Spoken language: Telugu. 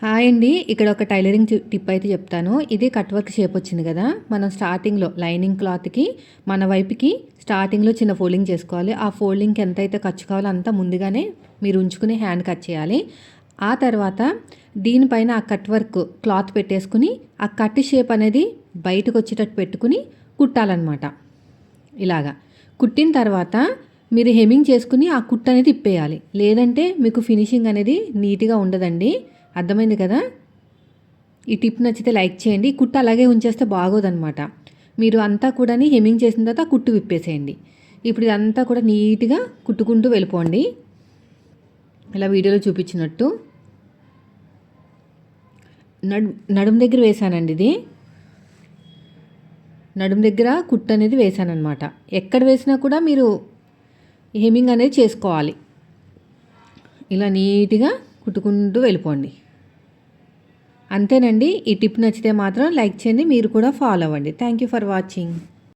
హాయ్ అండి. ఇక్కడ ఒక టైలరింగ్ టిప్ అయితే చెప్తాను. ఇది కట్ వర్క్ షేప్ వచ్చింది కదా! మనం స్టార్టింగ్‌లో లైనింగ్ క్లాత్‌కి మన వైపుకి స్టార్టింగ్‌లో చిన్న ఫోల్డింగ్ చేసుకోవాలి. ఆ ఫోల్డింగ్‌కి ఎంతైతే ఖర్చు కావాలో అంత ముందుగానే మీరు ఉంచుకుని హ్యాండ్ కట్ చేయాలి. ఆ తర్వాత దీనిపైన ఆ కట్ వర్క్ క్లాత్ పెట్టేసుకుని ఆ కట్ షేప్ అనేది బయటకు వచ్చేటట్టు పెట్టుకుని కుట్టాలన్నమాట. ఇలాగా కుట్టిన తర్వాత మీరు హెమ్మింగ్ చేసుకుని ఆ కుట్టు అనేది ఇప్పేయాలి. లేదంటే మీకు ఫినిషింగ్ అనేది నీట్‌గా ఉండదండి. అర్థమైంది కదా! ఈ టిప్ నచ్చితే లైక్ చేయండి. కుట్టు అలాగే ఉంచేస్తే బాగోదనమాట. మీరు అంతా కూడా హెమ్మింగ్ చేసిన తర్వాత కుట్టు విప్పేసేయండి. ఇప్పుడు ఇదంతా కూడా నీట్‌గా కుట్టుకుంటూ వెళ్ళిపోండి. ఇలా వీడియోలో చూపించినట్టు. నడుము దగ్గర వేసానండి ఇది. నడుము దగ్గర కుట్టు అనేది వేసానన్నమాట. ఎక్కడ వేసినా కూడా మీరు హెమ్మింగ్ అనేది చేసుకోవాలి. ఇలా నీట్‌గా కుట్టుకుంటూ వెళ్ళిపోండి. అంతేనండి. ఈ టిప్ నచ్చితే మాత్రం లైక్ చేయండి. మీరు కూడా ఫాలో అవ్వండి. Thank you for watching.